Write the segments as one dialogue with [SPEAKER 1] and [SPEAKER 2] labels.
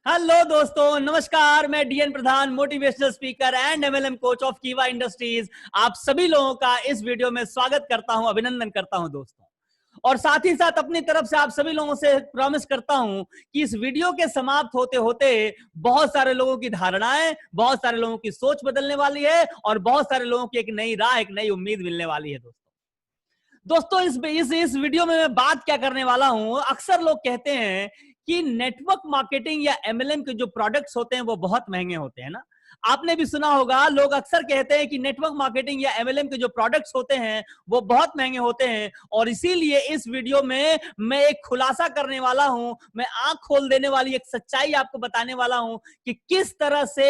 [SPEAKER 1] Hello दोस्तों, नमस्कार। मैं D N Pradhan, motivational speaker and MLM coach of Kiva industries, आप सभी लोगों का इस वीडियो में स्वागत करता हूं, अभिनंदन करता हूं दोस्तों। और साथ ही साथ अपनी तरफ से आप सभी लोगों से प्रॉमिस करता हूं कि इस वीडियो के समाप्त होते होते बहुत सारे लोगों की धारणाएं, बहुत सारे लोगों की सोच बदलने वाली है और बहुत सारे लोगों की एक नई राह, एक नई उम्मीद मिलने वाली है दोस्तों। इस वीडियो में मैं बात क्या करने वाला हूं, अक्सर लोग कहते हैं कि नेटवर्क मार्केटिंग या एमएलएम के जो प्रोडक्ट्स होते हैं वो बहुत महंगे होते हैं ना। आपने भी सुना होगा, लोग अक्सर कहते हैं कि नेटवर्क मार्केटिंग या एमएलएम के जो प्रोडक्ट्स होते हैं वो बहुत महंगे होते हैं। और इसीलिए इस वीडियो में मैं एक खुलासा करने वाला हूं, मैं आंख खोल देने वाली एक सच्चाई आपको बताने वाला हूं कि किस तरह से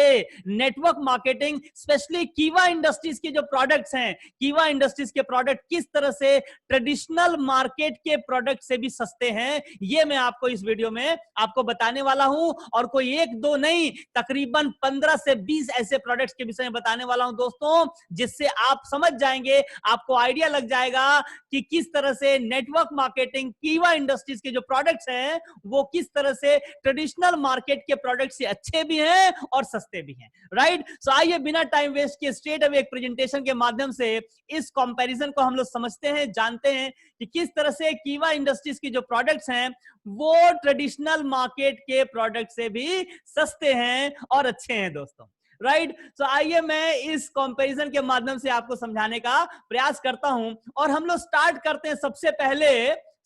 [SPEAKER 1] नेटवर्क मार्केटिंग, स्पेशली कीवा इंडस्ट्रीज के जो प्रोडक्ट्स हैं, कीवा इंडस्ट्रीज के प्रोडक्ट किस तरह से ट्रेडिशनल मार्केट के प्रोडक्ट से भी सस्ते हैं, ये मैं आपको इस वीडियो में आपको बताने वाला हूं। और कोई एक दो नहीं, तकरीबन 15 से 20 ऐसे प्रोडक्ट्स के विषय में बताने वाला हूं दोस्तों, जिससे आप समझ जाएंगे, आपको आइडिया लग जाएगा कि किस तरह से नेटवर्क मार्केटिंग, कीवा इंडस्ट्रीज के जो प्रोडक्ट्स हैं वो किस तरह से ट्रेडिशनल मार्केट के प्रोडक्ट से अच्छे भी हैं और सस्ते भी हैं। राइट, सो आइए बिना टाइम वेस्ट किए स्ट्रेट अवे एक प्रेजेंटेशन के माध्यम से इस कंपैरिजन को हम लोग समझते हैं, जानते हैं कि किस तरह से कीवा इंडस्ट्रीज की जो प्रोडक्ट्स हैं वो ट्रेडिशनल मार्केट के प्रोडक्ट से भी सस्ते हैं और अच्छे हैं दोस्तों। राइट, तो आइए मैं इस कंपैरिजन के माध्यम से आपको समझाने का प्रयास करता हूं। और हम लोग स्टार्ट करते हैं सबसे पहले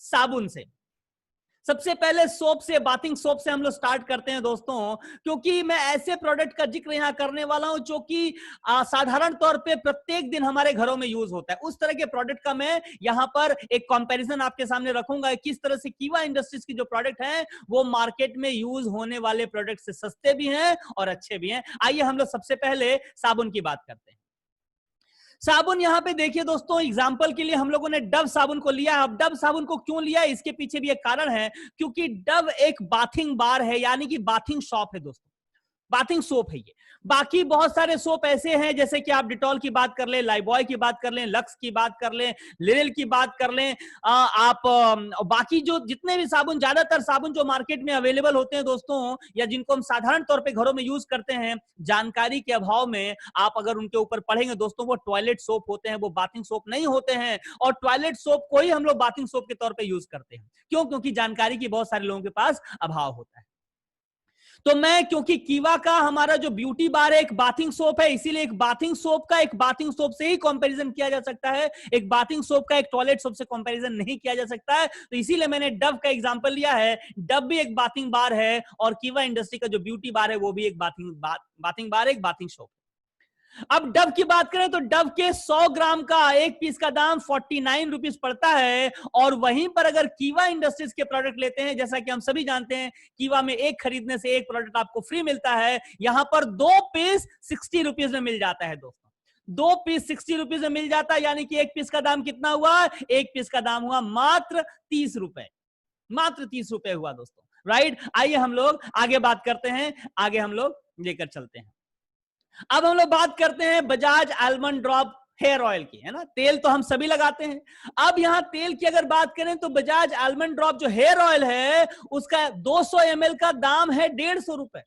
[SPEAKER 1] साबुन से, सबसे पहले सोप से, बाथिंग सोप से हम लोग स्टार्ट करते हैं दोस्तों, क्योंकि मैं ऐसे प्रोडक्ट का जिक्र यहां करने वाला हूं जो कि साधारण तौर पे प्रत्येक दिन हमारे घरों में यूज होता है। उस तरह के प्रोडक्ट का मैं यहां पर एक कंपैरिजन आपके सामने रखूंगा, किस तरह से कीवा इंडस्ट्रीज की जो प्रोडक्ट हैं वो मार्केट में यूज होने वाले प्रोडक्ट से सस्ते भी हैं और अच्छे भी हैं। आइए हम लोग सबसे पहले साबुन की बात करते हैं। साबुन यहां पे देखिए दोस्तों, एग्जांपल के लिए हम लोगों ने डव साबुन को लिया। अब डव साबुन को क्यों लिया, इसके पीछे भी एक कारण है, क्योंकि डव एक बाथिंग बार है, यानी कि बाथिंग शॉप है दोस्तों, बाथिंग सोप है ये। बाकी बहुत सारे सोप ऐसे हैं, जैसे कि आप डिटॉल की बात कर लें, लाइबॉय की बात कर लें, लक्स की बात कर लें, लिरिल की बात कर लें, आप बाकी जो जितने भी साबुन, ज्यादातर साबुन जो मार्केट में अवेलेबल होते हैं दोस्तों, या जिनको हम साधारण तौर पे घरों में यूज करते हैं, जानकारी के अभाव में आप अगर उनके ऊपर पढ़ेंगे दोस्तों, वो टॉयलेट सोप होते हैं, वो बाथिंग सोप नहीं होते हैं। और टॉयलेट सोप को ही हम लोग बाथिंग सोप के तौर पर यूज करते हैं। क्यों? क्योंकि जानकारी की बहुत सारे लोगों के पास अभाव होता है। तो मैं, क्योंकि कीवा का हमारा जो ब्यूटी बार है एक बाथिंग सोप है, इसीलिए एक बाथिंग सोप का एक बाथिंग सोप से ही कंपैरिजन किया जा सकता है, एक बाथिंग सोप का एक टॉयलेट सोप से कंपैरिजन नहीं किया जा सकता है। तो इसीलिए मैंने डव का एग्जांपल लिया है। डव भी एक बाथिंग बार है और कीवा इंडस्ट्री का जो ब्यूटी बार है वो भी एक बाथिंग बार, एक बाथिंग सोप। अब डव की बात करें तो डव के 100 ग्राम का एक पीस का दाम 49 रुपीज पड़ता है। और वहीं पर अगर कीवा इंडस्ट्रीज के प्रोडक्ट लेते हैं, जैसा कि हम सभी जानते हैं, कीवा में एक खरीदने से एक प्रोडक्ट आपको फ्री मिलता है, यहां पर 2 पीस 60 रुपीज में मिल जाता है दोस्तों। 2 पीस 60 रुपीज में मिल जाता है, यानी कि एक पीस का दाम कितना हुआ? एक पीस का दाम हुआ मात्र 30 रुपए, मात्र 30 रुपए हुआ दोस्तों। राइट, आइए हम लोग आगे बात करते हैं, आगे हम लोग लेकर चलते हैं। अब हम लोग बात करते हैं Bajaj almond drop hair oil की, है ना। तेल तो हम सभी लगाते हैं। अब यहां तेल की अगर बात करें तो बजाज आलमंड ड्रॉप जो हेयर ऑयल है उसका 200 ml का दाम है 150 रुपए।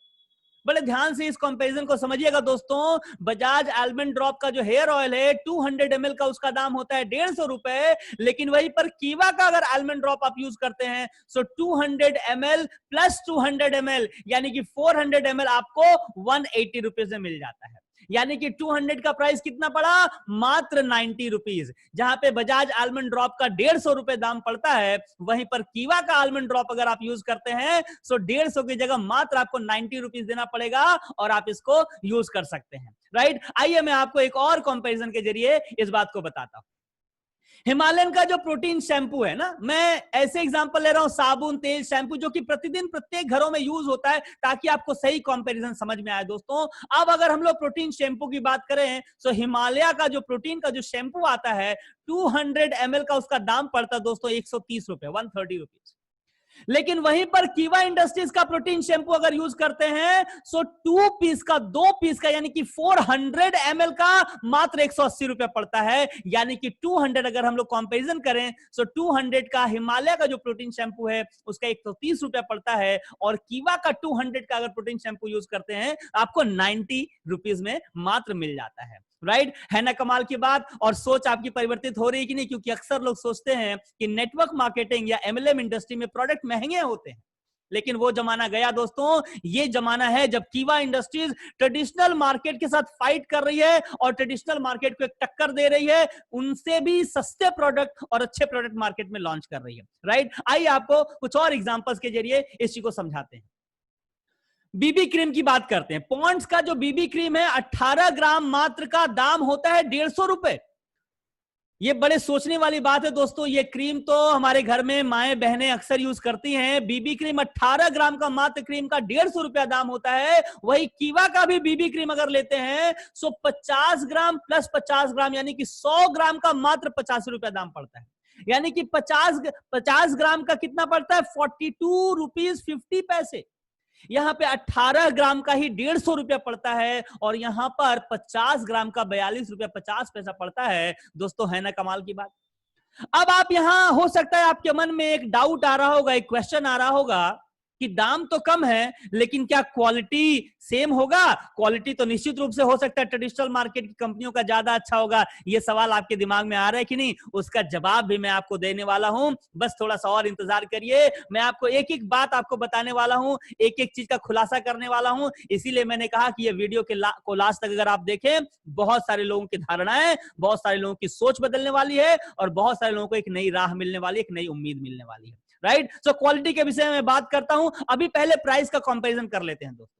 [SPEAKER 1] बड़े ध्यान से इस कंपैरिजन को समझिएगा दोस्तों। बजाज आलमंड ड्रॉप का जो हेयर ऑयल है 200 ml का उसका दाम होता है 150 रुपए, लेकिन वहीं पर कीवा का अगर आलमंड ड्रॉप आप यूज करते हैं सो 200 ml प्लस 200 ml यानी कि 400 ml आपको 180 रुपीज में मिल जाता है। यानी कि 200 का प्राइस कितना पड़ा? मात्र 90 रुपीज। जहां पे बजाज आलमंड ड्रॉप का 150 रुपए दाम पड़ता है, वहीं पर कीवा का आलमंड ड्रॉप अगर आप यूज करते हैं सो 150 की जगह मात्र आपको 90 रुपीज देना पड़ेगा और आप इसको यूज कर सकते हैं। राइट, आइए मैं आपको एक और कंपैरिजन के जरिए इस बात को बताता हूं। हिमालयन का जो प्रोटीन शैंपू है ना, मैं ऐसे एग्जांपल ले रहा हूं, साबुन, तेल, शैंपू, जो कि प्रतिदिन प्रत्येक घरों में यूज होता है, ताकि आपको सही कंपैरिजन समझ में आए दोस्तों। अब अगर हम लोग प्रोटीन शैंपू की बात करें तो हिमालय का जो प्रोटीन का जो शैंपू आता है 200 ml का उसका दाम पड़ता है दोस्तों 130 रुपए, 130 रुपीज। लेकिन वहीं पर कीवा इंडस्ट्रीज का प्रोटीन शैंपू अगर यूज करते हैं सो 2 पीस का यानी कि 400 ml का मात्र 180 रुपए पड़ता है। यानी कि 200 अगर हम लोग कंपैरिजन करें सो 200 का हिमालय का जो प्रोटीन शैंपू है उसका 130 रुपए पड़ता है, और कीवा का 200 का अगर प्रोटीन शैंपू यूज करते हैं आपको 90 रुपीज में मात्र मिल जाता है। राइट, है ना कमाल की बात। और सोच आपकी परिवर्तित हो रही है कि नहीं, क्योंकि अक्सर लोग सोचते हैं कि नेटवर्क मार्केटिंग या एमएलएम इंडस्ट्री में प्रोडक्ट महंगे होते हैं, लेकिन वो जमाना गया दोस्तों। ये जमाना है जब कीवा इंडस्ट्रीज ट्रेडिशनल मार्केट के साथ फाइट कर रही है और ट्रेडिशनल मार्केट को एक टक्कर दे रही है, उनसे भी सस्ते प्रोडक्ट और अच्छे प्रोडक्ट मार्केट में लॉन्च कर रही है। राइट, आइए आपको कुछ और एग्जांपल्स के जरिए इस चीज को समझाते हैं। बीबी क्रीम की बात करते हैं। पॉन्ड्स का जो बीबी क्रीम है 18 ग्राम मात्र का दाम होता है 150 रुपए। ये बड़े सोचने वाली बात है दोस्तों। ये क्रीम तो हमारे घर में माएं बहनें अक्सर यूज करती हैं। बीबी क्रीम 18 ग्राम का मात्र क्रीम का 150 रुपया दाम होता है। वही कीवा का भी बीबी क्रीम अगर लेते हैं सो 50 ग्राम प्लस 50 ग्राम यानी कि 100 ग्राम का मात्र 85 रुपया दाम पड़ता है। यानी कि 50 ग्राम का कितना पड़ता है 42 रुपीज 50 पैसे। यहां पे 18 ग्राम का ही 150 रुपया पड़ता है और यहां पर 50 ग्राम का 42 रुपया 50 पैसा पड़ता है। दोस्तों, है ना कमाल की बात। अब आप यहां हो सकता है आपके मन में एक डाउट आ रहा होगा, एक क्वेश्चन आ रहा होगा कि दाम तो कम है लेकिन क्या क्वालिटी सेम होगा? क्वालिटी तो निश्चित रूप से हो सकता है ट्रेडिशनल मार्केट की कंपनियों का ज्यादा अच्छा होगा। ये सवाल आपके दिमाग में आ रहा है कि नहीं? उसका जवाब भी मैं आपको देने वाला हूं, बस थोड़ा सा और इंतजार करिए। मैं आपको एक एक बात आपको बताने वाला हूं, एक एक चीज का खुलासा करने वाला हूं। इसीलिए मैंने कहा कि ये वीडियो को लास्ट तक अगर आप देखें, बहुत सारे लोगों की धारणाएं, बहुत सारे लोगों की सोच बदलने वाली है और बहुत सारे लोगों को एक नई राह मिलने वाली है, एक नई उम्मीद मिलने वाली है। राइट, सो क्वालिटी के विषय में बात करता हूं। अभी पहले प्राइस का कंपैरिजन कर लेते हैं दोस्तों।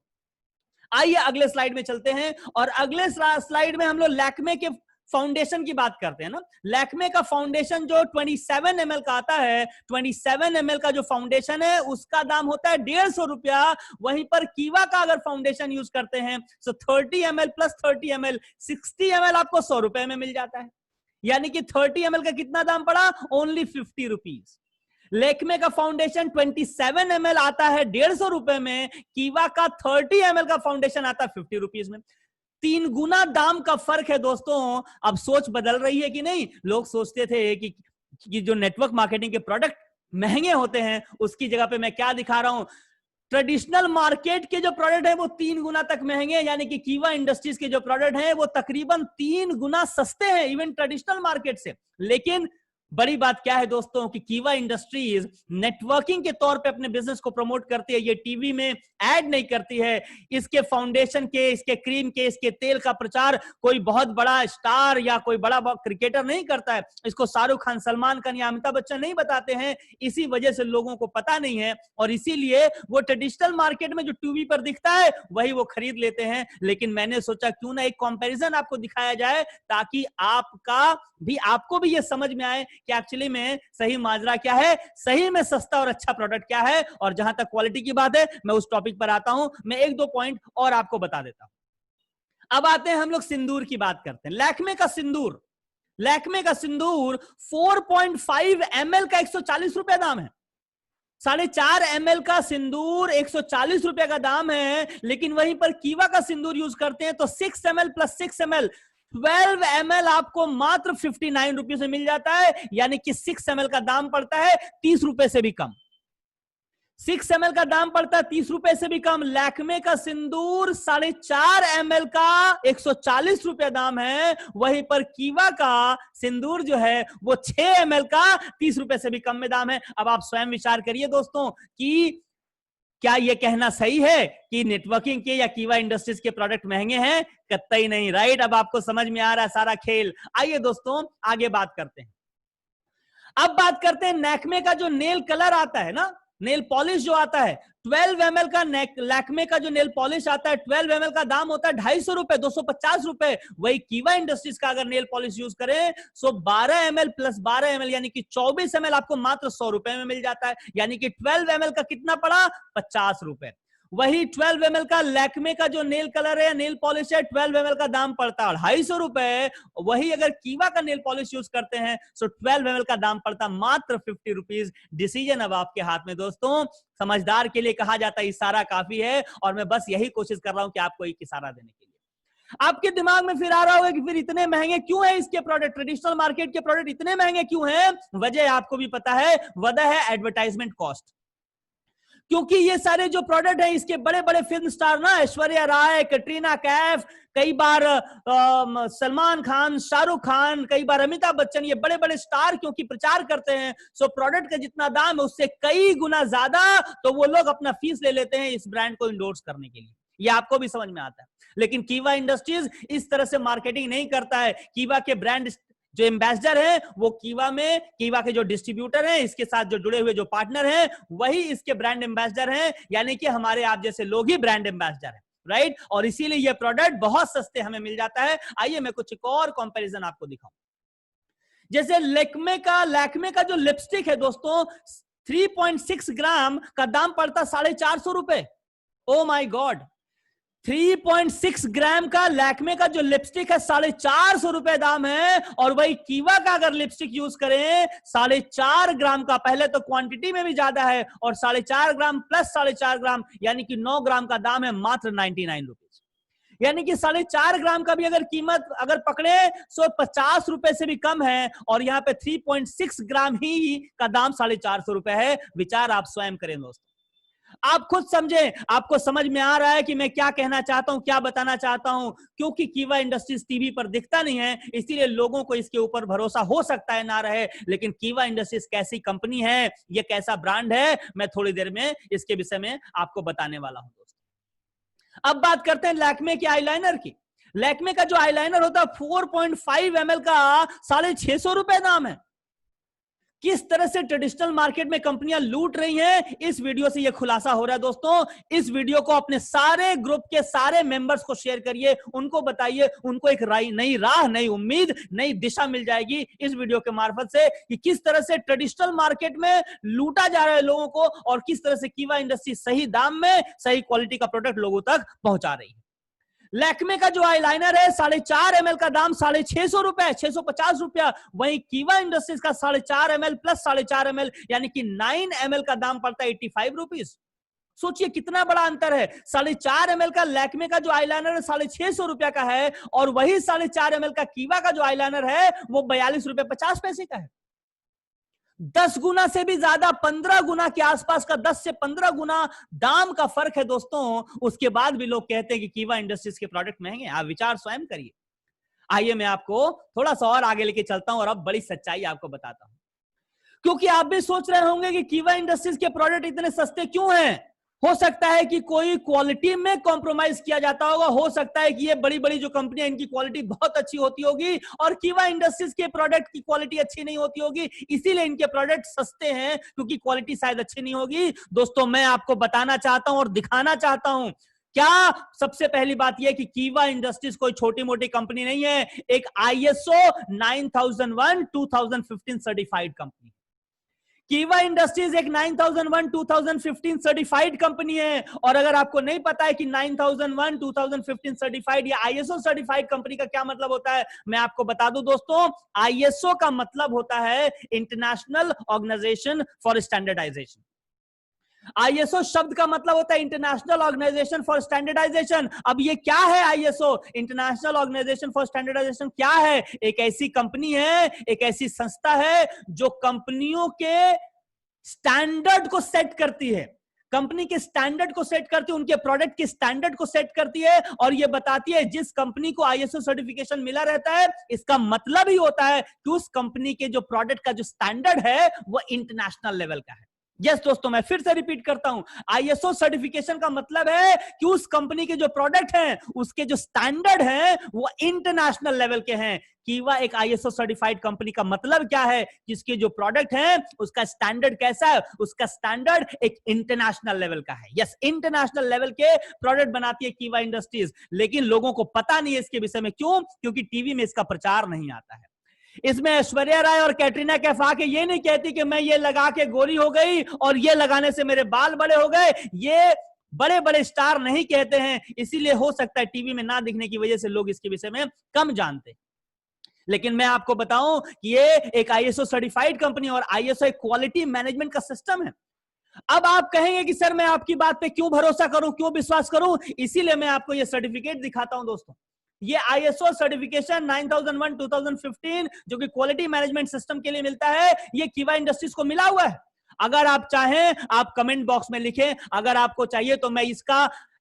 [SPEAKER 1] आइए अगले स्लाइड में चलते हैं और अगले स्लाइड में हम लोग लैक्मे के फाउंडेशन की बात करते हैं ना। लैक्मे का फाउंडेशन जो 27 ml का आता है, 27 ml का जो फाउंडेशन है उसका दाम होता है 150 रुपया। वहीं पर कीवा का अगर फाउंडेशन यूज करते हैं तो 30 ml प्लस 30 ml 60 ml आपको 100 रुपए में मिल जाता है। यानी कि 30 ml का कितना दाम पड़ा? Only 50 rupees. लेक्मे का फाउंडेशन 27 ml आता है 150 रुपए में, कीवा का 30 ml का फाउंडेशन आता है 50 रुपीज में। 3 गुना दाम का फर्क है दोस्तों। अब सोच बदल रही है कि नहीं? लोग सोचते थे कि जो नेटवर्क मार्केटिंग के प्रोडक्ट महंगे होते हैं उसकी जगह पे मैं क्या दिखा रहा हूं, ट्रेडिशनल मार्केट के जो प्रोडक्ट है वो 3 गुना तक महंगे हैं। यानी कि कीवा इंडस्ट्रीज के जो प्रोडक्ट हैं वो तकरीबन 3 गुना सस्ते हैं इवन ट्रेडिशनल मार्केट से। लेकिन बड़ी बात क्या है दोस्तों कि कीवा इंडस्ट्रीज नेटवर्किंग के तौर पे अपने बिजनेस को प्रमोट करती है। ये टीवी में ऐड नहीं करती है। इसके फाउंडेशन के, इसके क्रीम के, इसके तेल का प्रचार कोई बहुत बड़ा स्टार या कोई बड़ा क्रिकेटर नहीं करता है। इसको शाहरुख खान, सलमान खान या अमिताभ बच्चन नहीं बताते हैं। इसी वजह से लोगों को पता नहीं है और इसीलिए वो ट्रेडिशनल मार्केट में जो टीवी पर दिखता है वही वो खरीद लेते हैं। लेकिन मैंने सोचा क्यों ना एक कंपैरिजन आपको दिखाया जाए ताकि आपको भी ये समझ में आए कि एक्चुअली में सही माजरा क्या है, सही में सस्ता और अच्छा प्रोडक्ट क्या है। और जहां तक क्वालिटी की बात है मैं उस टॉपिक पर आता हूं। मैं 1-2 पॉइंट और आपको बता देता हूं। अब आते हैं हम लोग सिंदूर की बात करते हैं। लैक्मे का सिंदूर 4.5 ml का 140 रुपया दाम है। 4.5 ml का सिंदूर 140 रुपए का दाम है। लेकिन वहीं पर कीवा का सिंदूर यूज करते हैं तो 6 ml प्लस 6 ml 12 ml आपको मात्र 59 रुपए से मिल जाता है। यानी कि 6 ml का दाम पड़ता है 30 रुपए से भी कम। 6 ml का दाम पड़ता है 30 रुपए से भी कम। लैक्मे का सिंदूर 4.5 ml का 140 रुपया दाम है। वहीं पर कीवा का सिंदूर जो है वो 6 ml का 30 रुपए से भी कम में दाम है। अब आप स्वयं विचार करिए दोस्तों कि क्या यह कहना सही है कि नेटवर्किंग के या कीवा इंडस्ट्रीज के प्रोडक्ट महंगे हैं? कतई नहीं। राइट, अब आपको समझ में आ रहा है सारा खेल। आइए दोस्तों आगे बात करते हैं। अब बात करते हैं लैक्मे का जो नेल कलर आता है ना, नेल पॉलिश जो आता है 12 ml का लैक्मे का जो नेल पॉलिश आता है 12 ml का दाम होता है 250 रुपए, 250 रुपए। वही कीवा इंडस्ट्रीज का अगर नेल पॉलिश यूज करें सो 12 ml प्लस 12 ml यानी कि 24 ml आपको मात्र 100 रुपए में मिल जाता है। यानी कि 12 ml का कितना पड़ा? 50 रुपए। वही 12 ml का लैक्मे का जो नेल कलर है, नेल पॉलिश है, 12 ml का दाम पड़ता है 250 रुपए। वही अगर कीवा का नेल पॉलिश यूज करते हैं तो 12 ml का दाम पड़ता मात्र 50 रुपीज। डिसीजन अब आपके हाथ में दोस्तों। समझदार के लिए कहा जाता है इशारा काफी है, और मैं बस यही कोशिश कर रहा हूं कि आपको एक इशारा देने के लिए। आपके दिमाग में फिर आ रहा होगा कि फिर इतने महंगे क्यों है इसके प्रोडक्ट, ट्रेडिशनल मार्केट के प्रोडक्ट इतने महंगे क्यों हैं? वजह आपको भी पता है, वजह है एडवर्टाइजमेंट कॉस्ट। क्योंकि ये सारे जो प्रोडक्ट हैं, इसके बड़े बड़े फिल्म स्टार ना, ऐश्वर्या राय, कैटरीना कैफ, कई बार सलमान खान, शाहरुख खान, कई बार अमिताभ बच्चन, ये बड़े बड़े स्टार क्योंकि प्रचार करते हैं, सो प्रोडक्ट का जितना दाम है उससे कई गुना ज्यादा तो वो लोग अपना फीस ले लेते हैं इस ब्रांड को इंडोर्स करने के लिए। ये आपको भी समझ में आता है। लेकिन कीवा इंडस्ट्रीज इस तरह से मार्केटिंग नहीं करता है। कीवा के ब्रांड जो एम्बेसडर है वो कीवा के जो डिस्ट्रीब्यूटर हैं, इसके साथ जो जुड़े हुए जो पार्टनर हैं, वही इसके ब्रांड एम्बेसडर हैं, यानी कि हमारे आप जैसे लोग ही ब्रांड एम्बेसडर हैं, राइट। और इसीलिए ये प्रोडक्ट बहुत सस्ते हमें मिल जाता है। आइए मैं कुछ एक और कंपैरिजन आपको दिखाऊं। जैसे लैक्मे का जो लिपस्टिक है दोस्तों, 3.6 ग्राम का दाम पड़ता 450 रुपए। ओ माय गॉड, 3.6 ग्राम का लैक्मे का जो लिपस्टिक है 450 रुपए दाम है। और वही कीवा का अगर लिपस्टिक यूज करें 4.5 ग्राम का, पहले तो क्वांटिटी में भी ज्यादा है, और 4.5 ग्राम प्लस 4.5 ग्राम यानी कि 9 ग्राम का दाम है मात्र 99 रुपीज। यानी कि 4.5 ग्राम का भी अगर कीमत अगर पकड़े तो 50 रुपए से भी कम है, और यहाँ पे 3.6 ग्राम ही का दाम 450 रुपए है। विचार आप स्वयं करें दोस्तों, आप खुद समझें। आपको समझ में आ रहा है कि मैं क्या कहना चाहता हूं, क्या बताना चाहता हूं? क्योंकि कीवा इंडस्ट्रीज टीवी पर दिखता नहीं है, इसीलिए लोगों को इसके ऊपर भरोसा हो सकता है ना रहे। लेकिन कीवा इंडस्ट्रीज कैसी कंपनी है, ये कैसा ब्रांड है, मैं थोड़ी देर में इसके विषय में आपको बताने वाला हूं दोस्तों। अब बात करते हैं लैक्मे के आईलाइनर की। लैक्मे का जो आईलाइनर होता है 4.5 ml का 650 रुपए दाम है। किस तरह से ट्रेडिशनल मार्केट में कंपनियां लूट रही हैं, इस वीडियो से यह खुलासा हो रहा है दोस्तों। इस वीडियो को अपने सारे ग्रुप के सारे मेंबर्स को शेयर करिए, उनको बताइए, उनको एक नई राह, नई उम्मीद, नई दिशा मिल जाएगी इस वीडियो के मार्फत से, कि किस तरह से ट्रेडिशनल मार्केट में लूटा जा रहा है लोगों को, और किस तरह से कीवा इंडस्ट्री सही दाम में सही क्वालिटी का प्रोडक्ट लोगों तक पहुंचा रही है। लैक्मे का जो आईलाइनर है 4.5 ml का दाम 650 रुपए, 650 रुपया। वहीं कीवा इंडस्ट्रीज का 4.5 ml प्लस 4.5 ml यानी कि 9 ml का दाम पड़ता है 85 रुपीज। सोचिए कितना बड़ा अंतर है। 4.5 ml का लैक्मे का जो आईलाइनर है 650 रुपया का है, और वही 4.5 ml का कीवा का जो आईलाइनर है वो 42 रुपए 50 पैसे का है। 10 गुना से भी ज्यादा, 15 गुना के आसपास का, 10 से 15 गुना दाम का फर्क है दोस्तों। उसके बाद भी लोग कहते हैं कि कीवा इंडस्ट्रीज के प्रोडक्ट महंगे। आप विचार स्वयं करिए। आइए मैं आपको थोड़ा सा और आगे लेके चलता हूं और अब बड़ी सच्चाई आपको बताता हूं, क्योंकि आप भी सोच रहे होंगे कि कीवा इंडस्ट्रीज के प्रोडक्ट इतने सस्ते क्यों हैं। हो सकता है कि कोई क्वालिटी में कॉम्प्रोमाइज किया जाता होगा, हो सकता है कि ये बड़ी बड़ी जो कंपनियां इनकी क्वालिटी बहुत अच्छी होती होगी और कीवा इंडस्ट्रीज के प्रोडक्ट की क्वालिटी अच्छी नहीं होती होगी, इसीलिए इनके प्रोडक्ट सस्ते हैं क्योंकि क्वालिटी शायद अच्छी नहीं होगी। दोस्तों मैं आपको बताना चाहता हूं और दिखाना चाहता हूं, क्या सबसे पहली बात यह कि कीवा इंडस्ट्रीज कोई छोटी मोटी कंपनी नहीं है, एक ISO 9001 2015 सर्टिफाइड कंपनी। कीवा इंडस्ट्रीज एक 9001 2015 सर्टिफाइड कंपनी है। और अगर आपको नहीं पता है कि 9001 2015 सर्टिफाइड या ISO सर्टिफाइड कंपनी का क्या मतलब होता है, मैं आपको बता दूं दोस्तों। ISO का मतलब होता है international organisation for standardisation. ISO शब्द का मतलब होता है इंटरनेशनल ऑर्गेनाइजेशन फॉर स्टैंडर्डाइजेशन। अब ये क्या है ISO, international organisation for standardisation क्या है? एक ऐसी कंपनी है, एक ऐसी संस्था है जो कंपनियों के स्टैंडर्ड को सेट करती है, कंपनी के स्टैंडर्ड को सेट करती है, उनके प्रोडक्ट के स्टैंडर्ड को सेट करती है, और ये बताती है जिस कंपनी को ISO सर्टिफिकेशन मिला रहता है, इसका मतलब ही होता है कि उस कंपनी के जो प्रोडक्ट का जो स्टैंडर्ड है वो इंटरनेशनल लेवल का है। यस दोस्तों, मैं फिर से रिपीट करता हूं, ISO सर्टिफिकेशन का मतलब है कि उस कंपनी के जो प्रोडक्ट हैं उसके जो स्टैंडर्ड हैं वो इंटरनेशनल लेवल के हैं। कीवा एक ISO सर्टिफाइड कंपनी का मतलब क्या है? जिसके जो प्रोडक्ट हैं उसका स्टैंडर्ड कैसा है? उसका स्टैंडर्ड एक इंटरनेशनल लेवल का है। यस, इंटरनेशनल लेवल के प्रोडक्ट बनाती है कीवा इंडस्ट्रीज, लेकिन लोगों को पता नहीं है इसके विषय में। क्यों? क्योंकि टीवी में इसका प्रचार नहीं आता है। इसमें ऐश्वर्या राय और कैटरीना कैफ आके ये नहीं कहती कि मैं ये लगा के गोरी हो गई और ये लगाने से मेरे बाल बड़े हो गए। ये बड़े बड़े स्टार नहीं कहते हैं, इसीलिए हो सकता है टीवी में ना दिखने की वजह से लोग इसके विषय में कम जानते हैं। लेकिन मैं आपको बताऊं कि ये एक आईएसओ सर्टिफाइड कंपनी और आईएसओ एक क्वालिटी मैनेजमेंट का सिस्टम है। अब आप कहेंगे कि सर मैं आपकी बात पे क्यों भरोसा करूं, क्यों विश्वास करूं, इसीलिए मैं आपको ये सर्टिफिकेट दिखाता हूं दोस्तों। ये आईएसओ सर्टिफिकेशन 9001 2015 जो कि क्वालिटी मैनेजमेंट सिस्टम के लिए मिलता है, ये कीवा इंडस्ट्रीज को मिला हुआ है। अगर आप चाहें आप कमेंट बॉक्स में लिखें, अगर आपको चाहिए तो मैं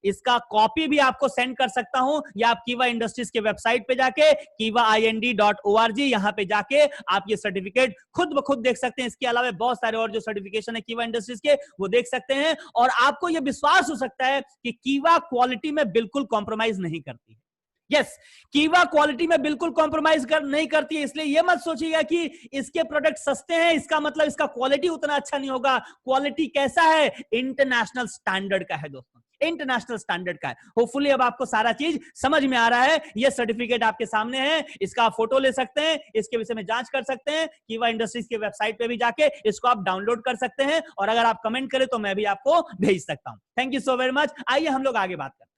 [SPEAKER 1] इसका कॉपी भी आपको सेंड कर सकता हूं, या आप कीवा इंडस्ट्रीज के वेबसाइट पे जाके kiva.ind.org यहां पे जाके आप ये सर्टिफिकेट खुद ब खुद देख सकते हैं। इसके अलावा बहुत सारे और जो सर्टिफिकेशन है कीवा इंडस्ट्रीज के, वो देख सकते हैं, और आपको ये विश्वास हो सकता है कि कीवा क्वालिटी में बिल्कुल कॉम्प्रोमाइज नहीं करती है। यस, कीवा क्वालिटी में बिल्कुल कॉम्प्रोमाइज नहीं करती है, इसलिए यह मत सोचिएगा कि इसके प्रोडक्ट सस्ते हैं इसका मतलब इसका क्वालिटी उतना अच्छा नहीं होगा। क्वालिटी कैसा है? इंटरनेशनल स्टैंडर्ड का है दोस्तों, इंटरनेशनल स्टैंडर्ड का है। होपफुली अब आपको सारा चीज समझ में आ रहा है। यह सर्टिफिकेट आपके सामने है, इसका आप फोटो ले सकते हैं, इसके विषय में जांच कर सकते हैं, कीवा इंडस्ट्रीज के वेबसाइट पे भी जाके इसको आप डाउनलोड कर सकते हैं, और अगर आप कमेंट करें तो मैं भी आपको भेज सकता हूं। Thank you so very much. आइए हम लोग आगे बात करते हैं।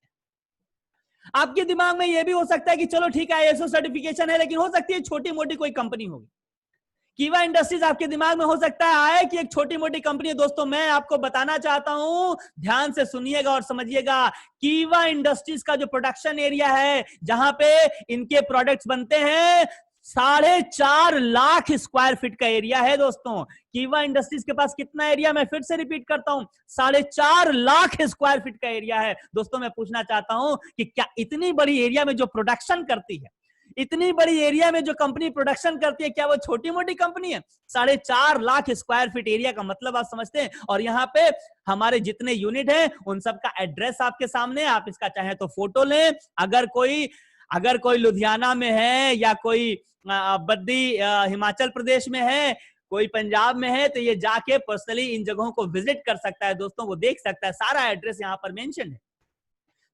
[SPEAKER 1] आपके दिमाग में यह भी हो सकता है कि चलो ठीक है आईएसओ सर्टिफिकेशन है, लेकिन हो सकती है छोटी मोटी कोई कंपनी होगी। कीवा इंडस्ट्रीज आपके दिमाग में हो सकता है आए कि एक छोटी मोटी कंपनी है। दोस्तों मैं आपको बताना चाहता हूं, ध्यान से सुनिएगा और समझिएगा, कीवा इंडस्ट्रीज का जो प्रोडक्शन एरिया है जहां पे इनके प्रोडक्ट्स बनते हैं, 4.5 लाख स्क्वायर फीट का एरिया है दोस्तों। कीवा इंडस्ट्रीज के पास कितना एरिया, मैं फिर से रिपीट करता हूं, 4.5 लाख स्क्वायर फीट का एरिया है। दोस्तों मैं पूछना चाहता हूं कि क्या इतनी बड़ी एरिया में जो प्रोडक्शन करती है, इतनी बड़ी एरिया में जो कंपनी प्रोडक्शन करती है, क्या वो छोटी मोटी कंपनी है? 4.5 लाख स्क्वायर फीट एरिया का मतलब आप समझते हैं। और यहाँ पे हमारे जितने यूनिट हैं उन सबका एड्रेस आपके सामने, आप इसका चाहे तो फोटो लें। अगर कोई लुधियाना में है, या कोई बद्दी हिमाचल प्रदेश में है, कोई पंजाब में है, तो ये जाके पर्सनली इन जगहों को विजिट कर सकता है दोस्तों, वो देख सकता है, सारा एड्रेस यहाँ पर मेंशन है।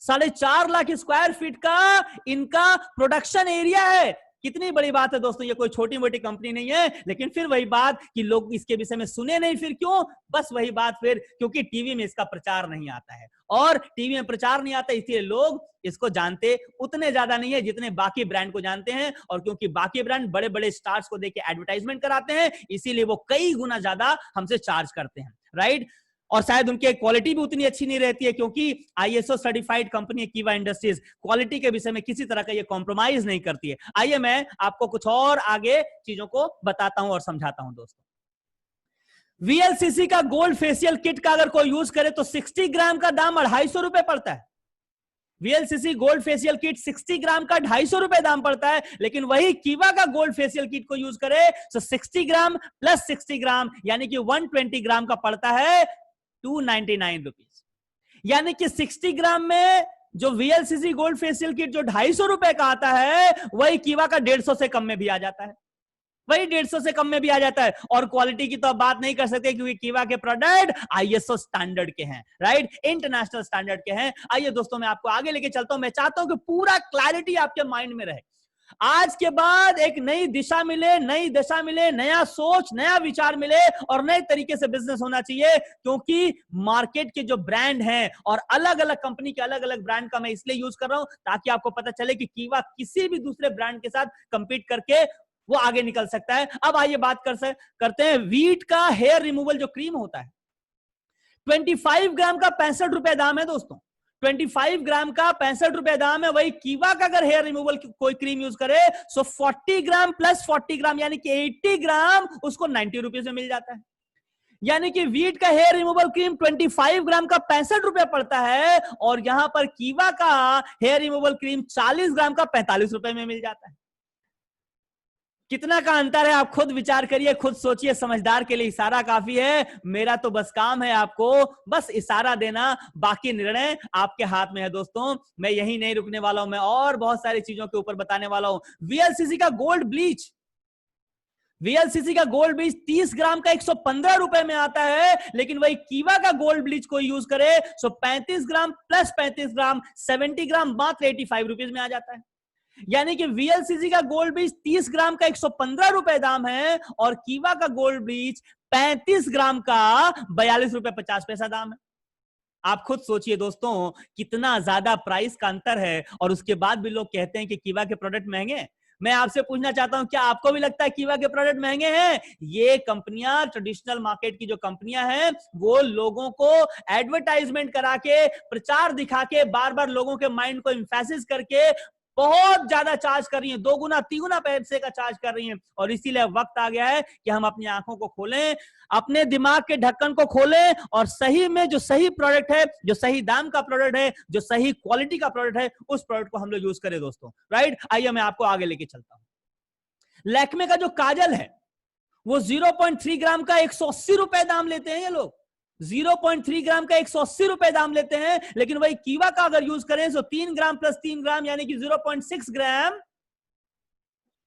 [SPEAKER 1] 4.5 लाख स्क्वायर फीट का इनका प्रोडक्शन एरिया है। कितनी बड़ी बात है दोस्तों, ये कोई छोटी मोटी कंपनी नहीं है। लेकिन फिर वही बात कि लोग इसके विषय में सुने नहीं, फिर क्यों? बस वही बात, फिर क्योंकि टीवी में इसका प्रचार नहीं आता है, और टीवी में प्रचार नहीं आता इसलिए लोग इसको जानते उतने ज्यादा नहीं है जितने बाकी ब्रांड को जानते हैं। और क्योंकि बाकी ब्रांड बड़े बड़े स्टार्स को देके एडवर्टाइजमेंट कराते हैं, इसीलिए वो कई गुना ज्यादा हमसे चार्ज करते हैं, राइट? और शायद उनकी क्वालिटी भी उतनी अच्छी नहीं रहती है, क्योंकि आईएसओ सर्टिफाइड कंपनी है कीवा इंडस्ट्रीज, क्वालिटी के विषय में किसी तरह का ये कॉम्प्रोमाइज नहीं करती है। आइए मैं आपको कुछ और आगे चीजों को बताता हूं और समझाता हूं दोस्तों। वीएलसीसी का गोल्ड फेशियल किट का अगर कोई यूज करे तो 60 ग्राम का दाम 250 रुपए पड़ता है। वीएलसीसी गोल्ड फेशियल किट 60 ग्राम का 250 रुपए दाम पड़ता है। लेकिन वही कीवा का गोल्ड फेशियल किट को यूज करे तो 60 ग्राम प्लस 60 ग्राम यानी कि 120 ग्राम का पड़ता है 299 रुपीज। यानी कि 60 ग्राम में जो वीएलसीसी गोल्ड फेशियल किट जो 250 रुपए का आता है, वही कीवा का 150 से कम में भी आ जाता है, वही 150 से कम में भी आ जाता है। और क्वालिटी की तो आप बात नहीं कर सकते, क्योंकि कीवा के प्रोडक्ट आईएसओ स्टैंडर्ड के हैं, राइट? इंटरनेशनल स्टैंडर्ड के हैं। आइए दोस्तों मैं आपको आगे लेके चलता हूं। मैं चाहता हूं कि पूरा क्लैरिटी आपके माइंड में रहे। आज के बाद एक नई दिशा मिले, नई दशा मिले, नया सोच, नया विचार मिले, और नए तरीके से बिजनेस होना चाहिए। क्योंकि मार्केट के जो ब्रांड हैं, और अलग अलग कंपनी के अलग अलग ब्रांड का मैं इसलिए यूज कर रहा हूं ताकि आपको पता चले कि कीवा किसी भी दूसरे ब्रांड के साथ कंपीट करके वो आगे निकल सकता है। अब आइए बात करते हैं वीट का हेयर रिमूवल जो क्रीम होता है। 25 ग्राम का 65 रुपए दाम है दोस्तों। 25 ग्राम का 65 रुपए दाम है। वही कीवा का अगर हेयर रिमूवल कोई क्रीम यूज करे तो 40 ग्राम प्लस 40 ग्राम यानी कि 80 ग्राम उसको 90 रुपीज में मिल जाता है। यानी कि वीट का हेयर रिमूवल क्रीम 25 ग्राम का 65 रुपए पड़ता है, और यहां पर कीवा का हेयर रिमूवल क्रीम 40 ग्राम का 45 रुपए में मिल जाता है। कितना का अंतर है आप खुद विचार करिए, खुद सोचिए। समझदार के लिए इशारा काफी है। मेरा तो बस काम है आपको बस इशारा देना, बाकी निर्णय आपके हाथ में है दोस्तों। मैं यही नहीं रुकने वाला हूं, मैं और बहुत सारी चीजों के ऊपर बताने वाला हूं। वीएलसीसी का गोल्ड ब्लीच, वीएलसीसी का गोल्ड ब्लीच 30 ग्राम का 115 रुपए में आता है। लेकिन वही कीवा का गोल्ड ब्लीच कोई यूज करे तो 35 ग्राम प्लस 35 ग्राम 70 ग्राम मात्र 85 रुपीज में आ जाता है। यानी कि वीएलसीसी का गोल्ड ब्लीच 30 ग्राम का 115 रुपए दाम है, और कीवा का गोल्ड ब्लीच 35 ग्राम का 42 रुपए 50 पैसा दाम है। आप खुद सोचिए दोस्तों, कितना ज्यादा प्राइस का अंतर है और उसके बाद भी लोग कहते हैं कि कीवा के प्रोडक्ट महंगे हैं। मैं आपसे पूछना चाहता हूं, क्या आपको भी लगता है कीवा के प्रोडक्ट महंगे हैं? ये कंपनियां, ट्रेडिशनल मार्केट की जो कंपनियां हैं, वो लोगों को एडवर्टाइजमेंट करा के, प्रचार दिखा के, बार बार लोगों के माइंड को इंफेसिस करके बहुत ज्यादा चार्ज कर रही हैं, 2 गुना 3 गुना पैसे का चार्ज कर रही हैं। और इसीलिए वक्त आ गया है कि हम अपनी आंखों को खोलें, अपने दिमाग के ढक्कन को खोलें और सही में जो सही प्रोडक्ट है, जो सही दाम का प्रोडक्ट है, जो सही क्वालिटी का प्रोडक्ट है, उस प्रोडक्ट को हम लोग यूज करें दोस्तों। राइट, आइए मैं आपको आगे लेके चलता हूं। लैक्मे का जो काजल है वो 0.3 ग्राम का 180 रुपए दाम लेते हैं ये लोग। 0.3 ग्राम का 180 रुपए दाम लेते हैं, लेकिन वही कीवा का अगर यूज करें तो 3 ग्राम प्लस 3 ग्राम यानी कि 0.6 ग्राम,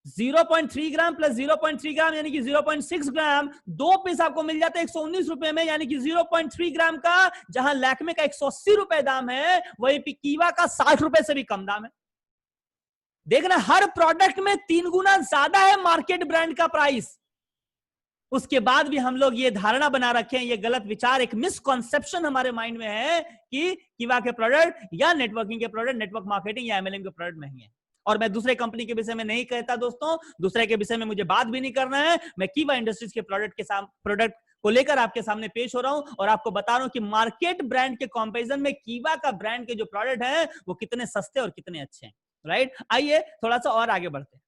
[SPEAKER 1] 0.3 ग्राम प्लस 0.3 ग्राम यानी कि 0.6 ग्राम, 2 पीस आपको मिल जाता है 119 रुपए में, यानी कि 0.3 ग्राम का जहां लैक्मे का 180 रुपए दाम है, वही कीवा का 60 रुपए से भी कम दाम है। देखना, हर प्रोडक्ट में 3 गुना ज्यादा है मार्केट ब्रांड का प्राइस। उसके बाद भी हम लोग ये धारणा बना रखे हैं, ये गलत विचार, एक मिसकॉन्सेप्शन हमारे माइंड में है कि कीवा के प्रोडक्ट या नेटवर्किंग के प्रोडक्ट, नेटवर्क मार्केटिंग या एमएलएम के प्रोडक्ट महंगे हैं। और मैं दूसरे कंपनी के विषय में नहीं कहता दोस्तों, दूसरे के विषय में मुझे बात भी नहीं करना है। मैं कीवा इंडस्ट्रीज के प्रोडक्ट को लेकर आपके सामने पेश हो रहा हूं और आपको बता रहा हूं कि मार्केट ब्रांड के कंपैरिजन में कीवा का ब्रांड के जो प्रोडक्ट है वो कितने सस्ते और कितने अच्छे हैं। राइट, आइए थोड़ा सा और आगे बढ़ते हैं।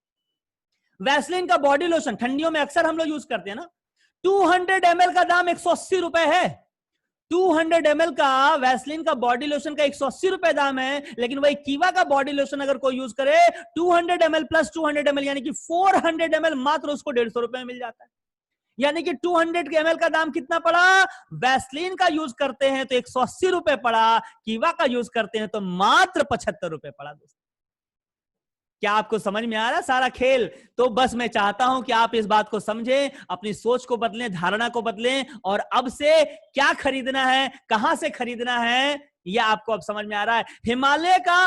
[SPEAKER 1] वैसलीन का बॉडी लोशन ठंडियों में अक्सर हम लोग यूज करते हैं ना, 200 ml का दाम 180 रुपए है। 200 ml का वैसलीन का बॉडी लोशन का 180 रुपए दाम है, लेकिन वही कीवा का बॉडी लोशन अगर कोई यूज करे 200 ml प्लस 200 ml यानी कि 400 ml, मात्र उसको 150 रुपए में मिल जाता है। यानी कि 200 ml का दाम कितना पड़ा? वैसलीन का यूज करते हैं तो 180 रुपए पड़ा, कीवा का यूज करते हैं तो मात्र 75 रुपए पड़ा दोस्तों। क्या आपको समझ में आ रहा है सारा खेल? तो बस मैं चाहता हूं कि आप इस बात को समझें, अपनी सोच को बदलें, धारणा को बदलें और अब से क्या खरीदना है, कहां से खरीदना है, यह आपको अब समझ में आ रहा है। हिमालय का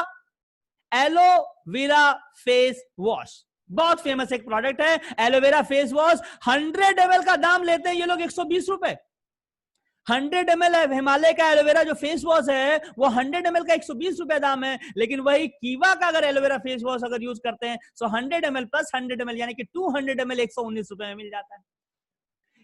[SPEAKER 1] एलोवेरा फेस वॉश बहुत फेमस एक प्रोडक्ट है, एलोवेरा फेस वॉश। 100 ml का दाम लेते हैं ये लोग 120 रुपए। 100 ml है हिमालय का एलोवेरा जो फेस वॉश है, वो 100 ml का 120 रुपए दाम है। लेकिन वही कीवा का अगर एलोवेरा फेस वॉश अगर यूज करते हैं तो 100 ml प्लस 100 ml यानी कि 200 ml 119 रुपए में मिल जाता है।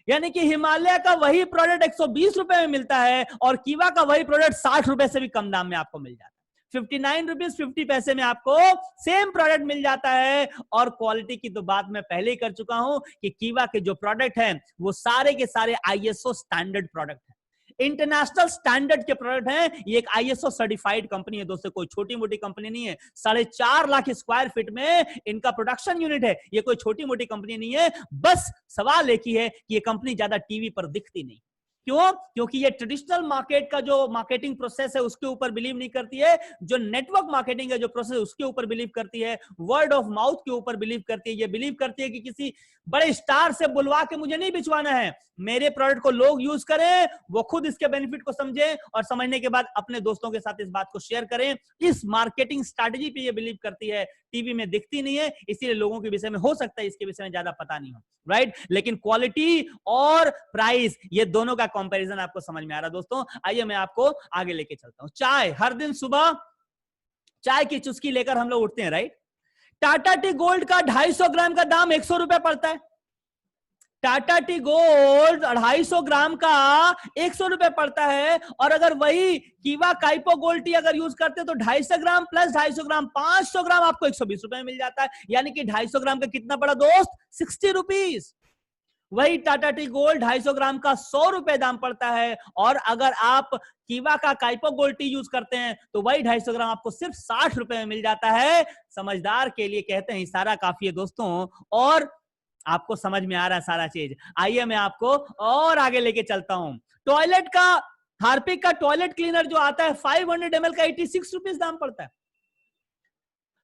[SPEAKER 1] यानी कि हिमालय का वही प्रोडक्ट 120 रुपए में मिलता है और कीवा का वही प्रोडक्ट 60 रुपए से भी कम दाम में आपको मिल जाता है। 59 रुपीज 50 पैसे में आपको सेम प्रोडक्ट मिल जाता है। और क्वालिटी की तो बात मैं पहले ही कर चुका हूं कि कीवा के जो प्रोडक्ट हैं वो सारे के सारे आईएसओ स्टैंडर्ड प्रोडक्ट हैं, इंटरनेशनल स्टैंडर्ड के प्रोडक्ट हैं। ये एक आईएसओ सर्टिफाइड कंपनी है दोस्तों, कोई छोटी मोटी कंपनी नहीं है। 4.5 लाख स्क्वायर फीट में इनका प्रोडक्शन यूनिट है, ये कोई छोटी मोटी कंपनी नहीं है। बस सवाल एक ही है कि ये कंपनी ज्यादा टीवी पर दिखती नहीं। क्यों? क्योंकि ये ट्रेडिशनल मार्केट का जो मार्केटिंग प्रोसेस है उसके ऊपर बिलीव नहीं करती है, जो नेटवर्क मार्केटिंग है जो प्रोसेस उसके ऊपर बिलीव करती है, वर्ड ऑफ माउथ के ऊपर बिलीव करती है। ये बिलीव करती है कि किसी बड़े स्टार से बुलवा के मुझे नहीं बिचवाना है, मेरे प्रोडक्ट को लोग यूज करें, वो खुद इसके बेनिफिट को समझें और समझने के बाद अपने दोस्तों के साथ इस बात को शेयर करें। इस मार्केटिंग स्ट्रैटेजी पे ये बिलीव करती है, टीवी में दिखती नहीं है, इसीलिए लोगों के विषय में हो सकता है इसके विषय में ज्यादा पता नहीं हो। राइट, लेकिन क्वालिटी और प्राइस ये दोनों का कंपैरिजन आपको समझ में आ रहा है दोस्तों। आइए मैं आपको आगे लेके चलता हूं। चाय, हर दिन सुबह चाय की चुस्की लेकर हम लोग उठते हैं। राइट, टाटा टी गोल्ड का 250 ग्राम का दाम 100 रुपए पड़ता है। टाटा टी गोल्ड 250 ग्राम का 100 रुपए पड़ता है। और अगर वही कीवा काइपो गोल्ड टी अगर यूज करते तो 250 ग्राम प्लस 250 ग्राम 500 ग्राम आपको 120 रुपए में मिल जाता है। यानी कि 250 ग्राम का कितना पड़ा दोस्त? 60 रुपीज। वही टाटा टी गोल्ड 250 ग्राम का 100 रुपए दाम पड़ता है। और अगर आप कीवा का काइपो गोल्ड टी यूज करते हैं तो वही 250 ग्राम आपको सिर्फ 60 रुपए में मिल जाता है। समझदार के लिए कहते हैं इशारा काफी है दोस्तों, और आपको समझ में आ रहा है सारा चीज। आइए मैं आपको और आगे लेके चलता हूं। टॉयलेट का, हार्पिक का टॉयलेट क्लीनर जो आता है 500 ml का 86 रुपीज दाम पड़ता है।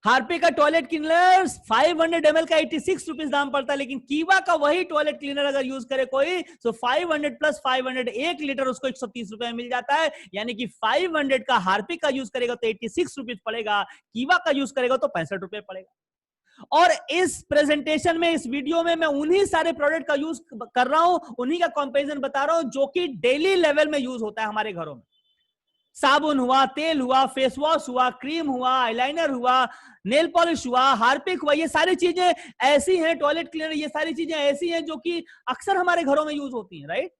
[SPEAKER 1] हार्पिक का टॉयलेट क्लीनर 500 ml का 86 रुपीज दाम पड़ता है। लेकिन कीवा का वही टॉयलेट क्लीनर अगर यूज करे कोई तो 500 प्लस 500 1 लीटर उसको 130 रुपए में मिल जाता है। यानी कि 500 का हार्पिक का यूज करेगा तो 86 रुपीज पड़ेगा, कीवा का यूज करेगा तो 65 रुपए पड़ेगा। और इस प्रेजेंटेशन में, इस वीडियो में मैं उन्हीं सारे प्रोडक्ट का यूज कर रहा हूं, उन्हीं का कंपैरिजन बता रहा हूं जो कि डेली लेवल में यूज होता है हमारे घरों में। साबुन हुआ, तेल हुआ, फेस वॉश हुआ, क्रीम हुआ, आईलाइनर हुआ, नेल पॉलिश हुआ, हार्पिक हुआ, ये सारी चीजें ऐसी हैं, टॉयलेट क्लीनर, ये सारी चीजें ऐसी हैं जो कि अक्सर हमारे घरों में यूज होती हैं, राइट।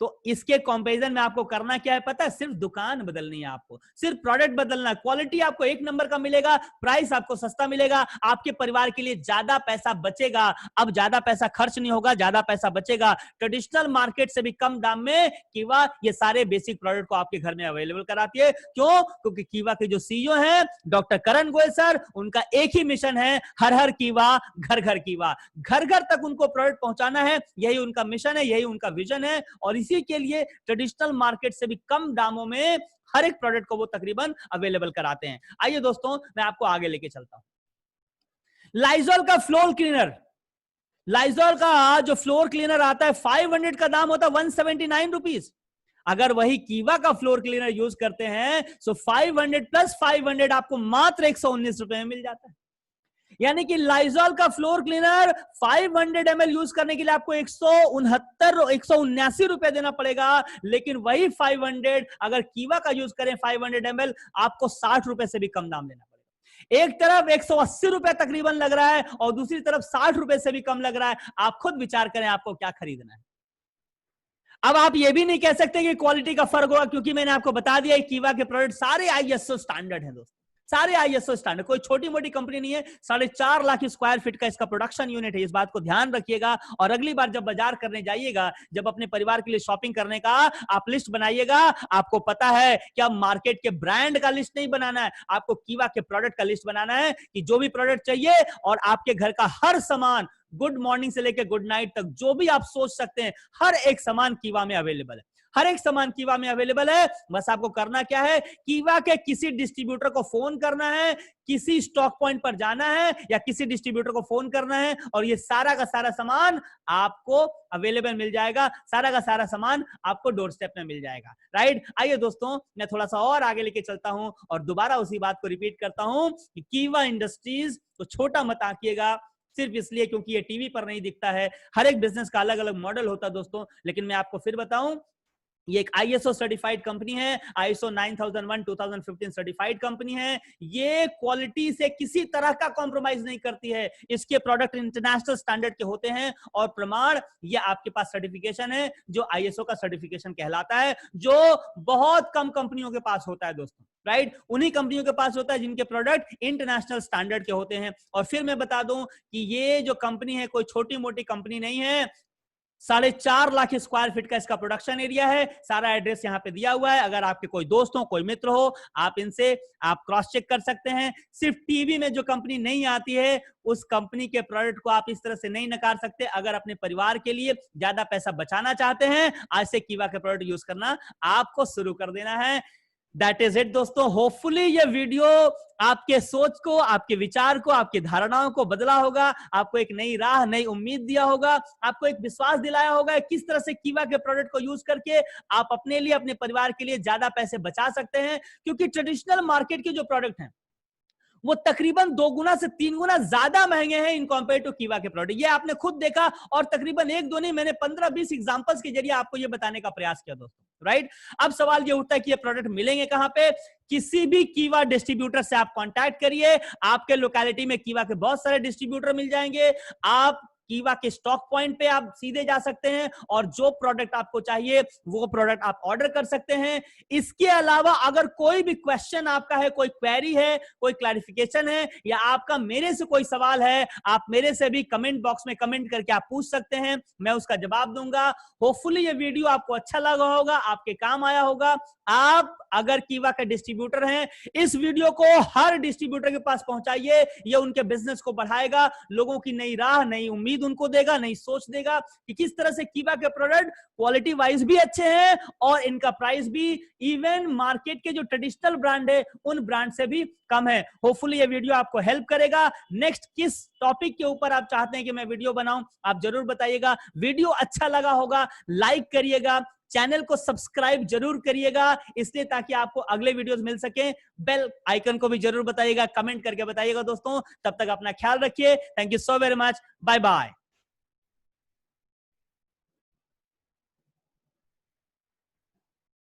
[SPEAKER 1] तो इसके कंपैरिजन में आपको करना क्या है पता है? सिर्फ दुकान बदलनी है, आपको सिर्फ प्रोडक्ट बदलना है, क्वालिटी आपको एक नंबर का मिलेगा, प्राइस आपको सस्ता मिलेगा, आपके परिवार के लिए ज्यादा पैसा बचेगा। अब ज्यादा पैसा खर्च नहीं होगा, ज्यादा पैसा बचेगा। ट्रेडिशनल मार्केट से भी कम दाम में कीवा ये सारे बेसिक प्रोडक्ट को आपके घर में अवेलेबल कराती है। क्यों? क्योंकि कीवा के जो सीईओ हैं डॉक्टर करण गोयल सर, उनका एक ही मिशन है, हर हर कीवा घर घर कीवा, घर घर तक उनको प्रोडक्ट पहुंचाना है। यही उनका मिशन है, यही उनका विजन है, और इसी के लिए ट्रेडिशनल मार्केट से भी कम दामों में हर एक प्रोडक्ट को वो तकरीबन अवेलेबल कराते हैं। आइए दोस्तों, मैं आपको आगे लेके चलता हूं। लाइजॉल का फ्लोर क्लीनर, लाइजॉल का जो फ्लोर क्लीनर आता है 500 का दाम होता है 179 रुपीज। अगर वही कीवा का फ्लोर क्लीनर यूज करते हैं तो 500 प्लस 500 आपको मात्र 119 रुपए में मिल जाता है। यानी कि लाइजॉल का फ्लोर क्लीनर 500 ml यूज करने के लिए आपको 179 रुपए देना पड़ेगा, लेकिन वही 500 अगर कीवा का यूज करें 500 ml आपको 60 रुपए से भी कम दाम देना पड़ेगा। एक तरफ 180 रुपए तकरीबन लग रहा है और दूसरी तरफ 60 रुपए से भी कम लग रहा है। आप खुद विचार करें आपको क्या खरीदना है। अब आप ये भी नहीं कह सकते कि क्वालिटी का फर्क होगा, क्योंकि मैंने आपको बता दिया कीवा के प्रोडक्ट सारे आईएसओ स्टैंडर्ड हैं दोस्तों, सारे आईएसओ स्टैंडर्ड, कोई छोटी मोटी कंपनी नहीं है। 4.5 लाख स्क्वायर फीट का इसका प्रोडक्शन यूनिट है, इस बात को ध्यान रखिएगा। और अगली बार जब बाजार करने जाइएगा, जब अपने परिवार के लिए शॉपिंग करने का आप लिस्ट बनाइएगा, आपको पता है कि अब मार्केट के ब्रांड का लिस्ट नहीं बनाना है, आपको कीवा के प्रोडक्ट का लिस्ट बनाना है कि जो भी प्रोडक्ट चाहिए और आपके घर का हर सामान, गुड मॉर्निंग से लेकर गुड नाइट तक जो भी आप सोच सकते हैं, हर एक सामान कीवा में अवेलेबल है, हर एक सामान कीवा में अवेलेबल है। बस आपको करना क्या है, कीवा के किसी डिस्ट्रीब्यूटर को फोन करना है, किसी स्टॉक पॉइंट पर जाना है या किसी डिस्ट्रीब्यूटर को फोन करना है और ये सारा का सारा सामान आपको अवेलेबल मिल जाएगा, सारा का सारा सामान आपको डोर स्टेप में मिल जाएगा, राइट। आइए दोस्तों, मैं थोड़ा सा और आगे लेके चलता हूं और दोबारा उसी बात को रिपीट करता हूं कि कीवा इंडस्ट्रीज को छोटा मत आंकिएगा सिर्फ इसलिए क्योंकि ये टीवी पर नहीं दिखता है। हर एक बिजनेस का अलग अलग मॉडल होता है दोस्तों। लेकिन मैं आपको फिर बताऊं, ये एक आईएसओ सर्टिफाइड कंपनी है, आईएसओ 9001 2015 सर्टिफाइड कंपनी है। ये क्वालिटी से किसी तरह का कॉम्प्रोमाइज नहीं करती है। इसके प्रोडक्ट इंटरनेशनल स्टैंडर्ड के होते हैं और प्रमाण ये आपके पास सर्टिफिकेशन है जो आईएसओ का सर्टिफिकेशन कहलाता है, जो बहुत कम कंपनियों के पास होता है दोस्तों, राइट। उन्हीं कंपनियों के पास होता है जिनके प्रोडक्ट इंटरनेशनल स्टैंडर्ड के होते हैं। और फिर मैं बता दूं कि ये जो कंपनी है कोई छोटी मोटी कंपनी नहीं है। 4.5 लाख स्क्वायर फीट का इसका प्रोडक्शन एरिया है। सारा एड्रेस यहां पे दिया हुआ है। अगर आपके कोई दोस्त हो, कोई मित्र हो, आप इनसे आप क्रॉस चेक कर सकते हैं। सिर्फ टीवी में जो कंपनी नहीं आती है उस कंपनी के प्रोडक्ट को आप इस तरह से नहीं नकार सकते। अगर अपने परिवार के लिए ज्यादा पैसा बचाना चाहते हैं, आज से कीवा के प्रोडक्ट यूज करना आपको शुरू कर देना है। दैट इज इट दोस्तों। होपफुली ये वीडियो आपके सोच को, आपके विचार को, आपकी धारणाओं को बदला होगा, आपको एक नई राह, नई उम्मीद दिया होगा, आपको एक विश्वास दिलाया होगा किस तरह से कीवा के प्रोडक्ट को यूज करके आप अपने लिए, अपने परिवार के लिए ज्यादा पैसे बचा सकते हैं। क्योंकि ट्रेडिशनल मार्केट के जो प्रोडक्ट हैं वो तकरीबन 2 गुना से 3 गुना ज्यादा महंगे हैं इन कंपेयर टू कीवा के प्रोडक्ट। ये आपने खुद देखा और तकरीबन 1-2 नहीं, मैंने 15-20 एग्जांपल्स के जरिए आपको ये बताने का प्रयास किया दोस्तों, राइट। अब सवाल ये उठता है कि ये प्रोडक्ट मिलेंगे कहां पे? किसी भी कीवा डिस्ट्रीब्यूटर से आप कांटेक्ट करिए। आपके लोकेलिटी में कीवा के बहुत सारे डिस्ट्रीब्यूटर मिल जाएंगे। आप कीवा के स्टॉक पॉइंट पे आप सीधे जा सकते हैं और जो प्रोडक्ट आपको चाहिए वो प्रोडक्ट आप ऑर्डर कर सकते हैं। इसके अलावा अगर कोई भी क्वेश्चन आपका है, कोई क्वेरी है, कोई क्लैरिफिकेशन है या आपका मेरे से कोई सवाल है, आप मेरे से भी कमेंट बॉक्स में कमेंट करके आप पूछ सकते हैं, मैं उसका जवाब दूंगा। होपफुली ये वीडियो आपको अच्छा लगा होगा, आपके काम आया होगा। आप अगर कीवा के डिस्ट्रीब्यूटर हैं, इस वीडियो को हर डिस्ट्रीब्यूटर के पास पहुंचाइए। ये उनके बिजनेस को बढ़ाएगा, लोगों की नई राह, नई उम्मीद उनको देगा, नई सोच देगा कि किस तरह से कीवा के प्रोडक्ट क्वालिटी वाइज भी अच्छे हैं और इनका प्राइस भी इवन मार्केट के जो ट्रेडिशनल ब्रांड है उन ब्रांड से भी कम है। होपफुली ये वीडियो आपको हेल्प करेगा। नेक्स्ट किस टॉपिक के ऊपर आप चाहते हैं कि मैं वीडियो बनाऊं, आप जरूर बताइएगा। वीडियो अच्छा लगा होगा लाइक करिएगा, चैनल को सब्सक्राइब जरूर करिएगा, इसलिए ताकि आपको अगले वीडियोस मिल सके। बेल आइकन को भी जरूर बताइएगा, कमेंट करके बताइएगा दोस्तों। तब तक अपना ख्याल रखिए। Thank you so very much. Bye bye.